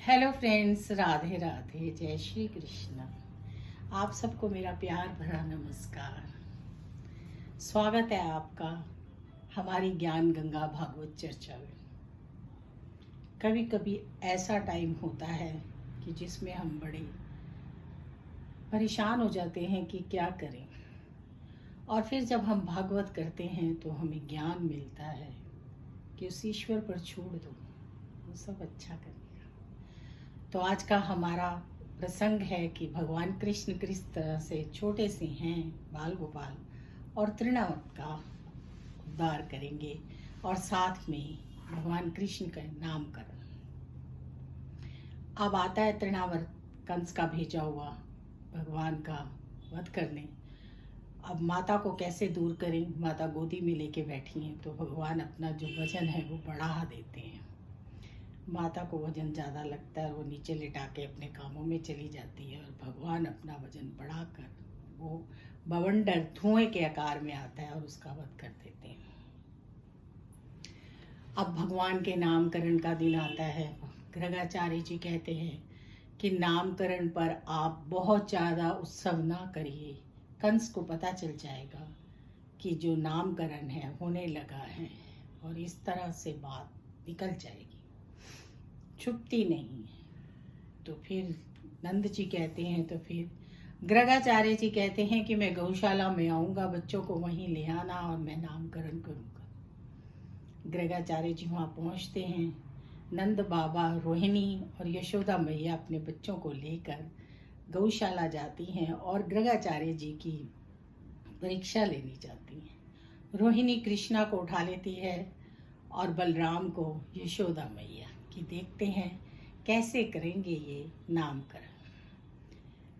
Hello friends, Radhe Radhe, जय श्री कृष्ण। आप सबको मेरा प्यार भरा नमस्कार। स्वागत है आपका हमारी ज्ञान गंगा भागवत चर्चा में। कभी कभी ऐसा टाइम होता है कि जिसमें हम बड़े परेशान हो जाते हैं कि क्या करें, और फिर जब हम भागवत करते हैं तो हमें ज्ञान मिलता है कि उस ईश्वर पर छोड़ दो, वो सब अच्छा करेगा। तो आज का हमारा प्रसंग है कि भगवान कृष्ण किस तरह से छोटे से हैं बाल गोपाल और तृणावर्त का उद्धार करेंगे, और साथ में भगवान कृष्ण का नामकरण। अब आता है तृणावर्त, कंस का भेजा हुआ भगवान का वध करने। अब माता को कैसे दूर करें, माता गोदी में लेके बैठी हैं तो भगवान अपना जो वजन है वो बढ़ा देते हैं। माता को वजन ज़्यादा लगता है, वो नीचे लिटा के अपने कामों में चली जाती है, और भगवान अपना वजन बढ़ाकर वो बवंडर धुएं के आकार में आता है और उसका वध कर देते हैं। अब भगवान के नामकरण का दिन आता है। गर्गाचार्य जी कहते हैं कि नामकरण पर आप बहुत ज़्यादा उत्सव ना करिए, कंस को पता चल जाएगा कि जो नामकरण है होने लगा है, और इस तरह से बात निकल जाएगी, छुपती नहीं है। तो फिर नंद जी कहते हैं, तो फिर गर्गाचार्य जी कहते हैं कि मैं गौशाला में आऊँगा, बच्चों को वहीं ले आना और मैं नामकरण करूँगा। गर्गाचार्य जी वहाँ पहुँचते हैं। नंद बाबा, रोहिणी और यशोदा मैया अपने बच्चों को लेकर गौशाला जाती हैं और गर्गाचार्य जी की परीक्षा लेनी चाहती हैं। रोहिणी कृष्णा को उठा लेती है और बलराम को यशोदा मैया कि देखते हैं कैसे करेंगे ये नामकरण।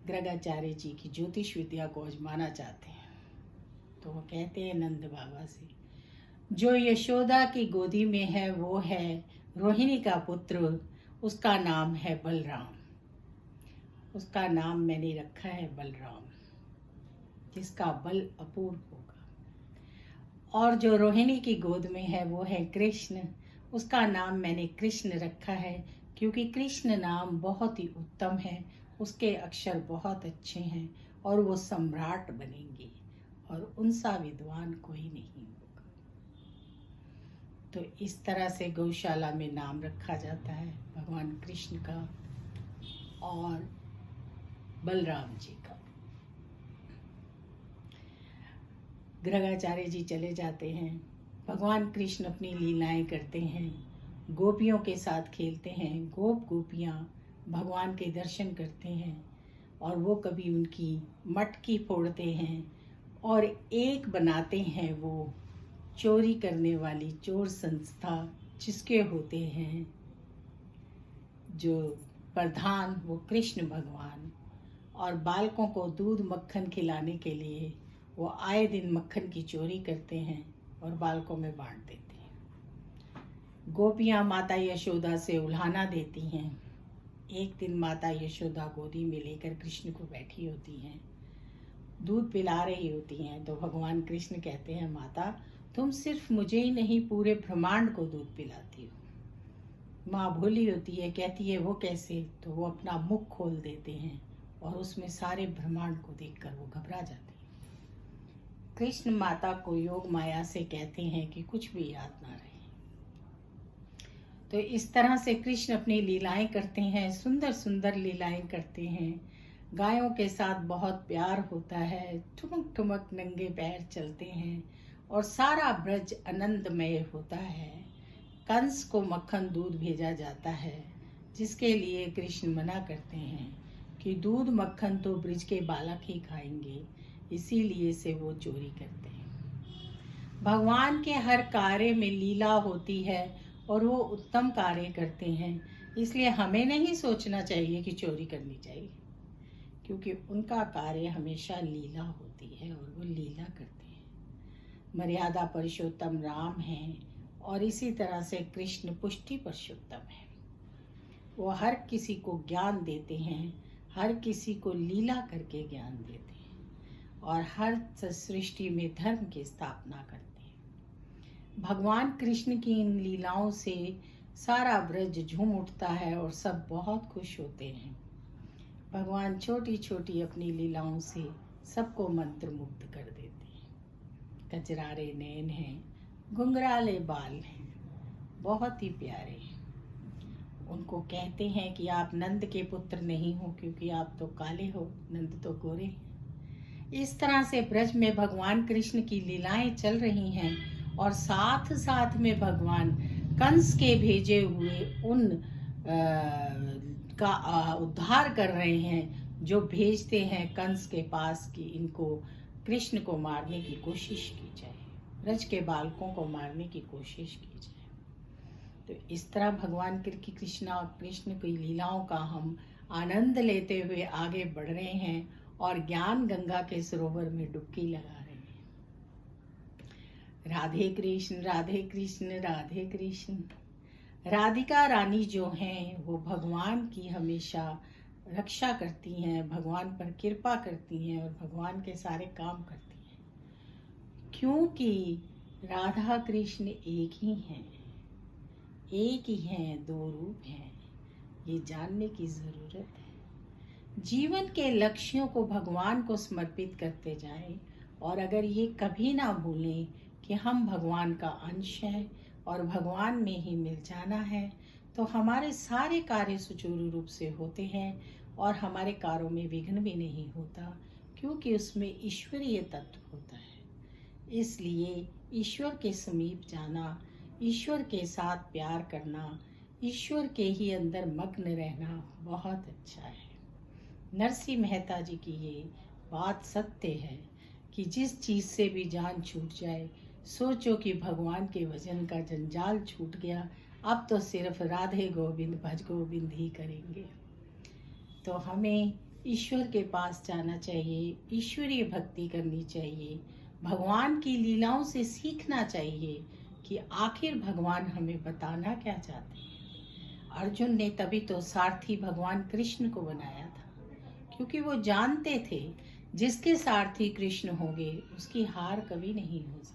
गर्गाचार्य जी की ज्योतिष विद्या को आजमाना चाहते हैं, तो वो कहते हैं नंद बाबा से, जो यशोदा की गोदी में है वो है रोहिणी का पुत्र, उसका नाम है बलराम। उसका नाम मैंने रखा है बलराम, जिसका बल अपूर्व होगा। और जो रोहिणी की गोद में है वो है कृष्ण, उसका नाम मैंने कृष्ण रखा है, क्योंकि कृष्ण नाम बहुत ही उत्तम है, उसके अक्षर बहुत अच्छे हैं और वो सम्राट बनेंगे और उनसा विद्वान कोई नहीं होगा। तो इस तरह से गौशाला में नाम रखा जाता है भगवान कृष्ण का और बलराम जी का। गर्गाचार्य जी चले जाते हैं। भगवान कृष्ण अपनी लीलाएं करते हैं, गोपियों के साथ खेलते हैं। गोपियां भगवान के दर्शन करते हैं और वो कभी उनकी मटकी फोड़ते हैं और एक बनाते हैं वो चोरी करने वाली चोर संस्था, जिसके होते हैं जो प्रधान वो कृष्ण भगवान, और बालकों को दूध मक्खन खिलाने के लिए वो आए दिन मक्खन की चोरी करते हैं और बालकों में बांट देते हैं। गोपियाँ माता यशोदा से उल्हाना देती हैं। एक दिन माता यशोदा गोदी में लेकर कृष्ण को बैठी होती हैं, दूध पिला रही होती हैं, तो भगवान कृष्ण कहते हैं, माता तुम सिर्फ मुझे ही नहीं पूरे ब्रह्मांड को दूध पिलाती हो। माँ भोली होती है, कहती है वो कैसे, तो वो अपना मुख खोल देते हैं और उसमें सारे ब्रह्मांड को देखकर वो घबरा जाते हैं। कृष्ण माता को योग माया से कहते हैं कि कुछ भी याद ना रहे। तो इस तरह से कृष्ण अपनी लीलाएं करते हैं, सुंदर सुंदर लीलाएं करते हैं। गायों के साथ बहुत प्यार होता है, ठुमक ठुमक नंगे पैर चलते हैं और सारा ब्रज आनंदमय होता है। कंस को मक्खन दूध भेजा जाता है, जिसके लिए कृष्ण मना करते हैं कि दूध मक्खन तो ब्रज के बालक ही खाएंगे, इसीलिए से वो चोरी करते हैं। भगवान के हर कार्य में लीला होती है और वो उत्तम कार्य करते हैं, इसलिए हमें नहीं सोचना चाहिए कि चोरी करनी चाहिए, क्योंकि उनका कार्य हमेशा लीला होती है और वो लीला करते हैं। मर्यादा पुरुषोत्तम राम हैं और इसी तरह से कृष्ण पुष्टि पुरुषोत्तम है। वो हर किसी को ज्ञान देते हैं, हर किसी को लीला करके ज्ञान देते हैं और हर सृष्टि में धर्म की स्थापना करते हैं। भगवान कृष्ण की इन लीलाओं से सारा ब्रज झूम उठता है और सब बहुत खुश होते हैं। भगवान छोटी छोटी अपनी लीलाओं से सबको मंत्रमुग्ध कर देते हैं। कजरारे नैन हैं, घुंघराले बाल हैं, बहुत ही प्यारे हैं। उनको कहते हैं कि आप नंद के पुत्र नहीं हो क्योंकि आप तो काले हो, नंद तो गोरे हैं। इस तरह से ब्रज में भगवान कृष्ण की लीलाएं चल रही हैं और साथ साथ में भगवान कंस के भेजे हुए उन का उद्धार कर रहे हैं जो भेजते हैं कंस के पास कि इनको कृष्ण को मारने की कोशिश की जाए, ब्रज के बालकों को मारने की कोशिश की जाए। तो इस तरह भगवान कृष्ण की लीलाओं का हम आनंद लेते हुए आगे बढ़ रहे हैं और ज्ञान गंगा के सरोवर में डुबकी लगा रहे हैं। राधे कृष्ण राधे कृष्ण राधे कृष्ण। राधिका रानी जो हैं वो भगवान की हमेशा रक्षा करती हैं, भगवान पर कृपा करती हैं और भगवान के सारे काम करती हैं, क्योंकि राधा कृष्ण एक ही हैं, एक ही हैं, दो रूप हैं। ये जानने की ज़रूरत है। जीवन के लक्ष्यों को भगवान को समर्पित करते जाएं और अगर ये कभी ना भूलें कि हम भगवान का अंश हैं और भगवान में ही मिल जाना है, तो हमारे सारे कार्य सुचारू रूप से होते हैं और हमारे कार्यों में विघ्न भी नहीं होता, क्योंकि उसमें ईश्वरीय तत्व होता है। इसलिए ईश्वर के समीप जाना, ईश्वर के साथ प्यार करना, ईश्वर के ही अंदर मग्न रहना बहुत अच्छा है। नरसिंह मेहता जी की ये बात सत्य है कि जिस चीज़ से भी जान छूट जाए, सोचो कि भगवान के भजन का जंजाल छूट गया, अब तो सिर्फ राधे गोविंद भज गोविंद ही करेंगे। तो हमें ईश्वर के पास जाना चाहिए, ईश्वरीय भक्ति करनी चाहिए, भगवान की लीलाओं से सीखना चाहिए कि आखिर भगवान हमें बताना क्या चाहते हैं। अर्जुन ने तभी तो सारथी भगवान कृष्ण को बनाया था, क्योंकि वो जानते थे जिसके सारथी कृष्ण होंगे उसकी हार कभी नहीं हो सकती।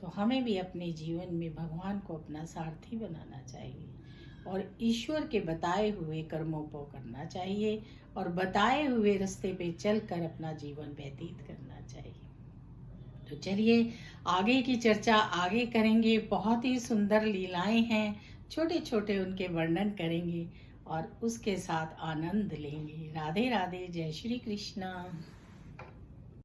तो हमें भी अपने जीवन में भगवान को अपना सारथी बनाना चाहिए और ईश्वर के बताए हुए कर्मों को करना चाहिए और बताए हुए रास्ते पे चलकर अपना जीवन व्यतीत करना चाहिए। तो चलिए आगे की चर्चा आगे करेंगे। बहुत ही सुंदर लीलाएं हैं, छोटे छोटे उनके वर्णन करेंगे और उसके साथ आनंद लेंगे। राधे राधे, जय श्री कृष्णा।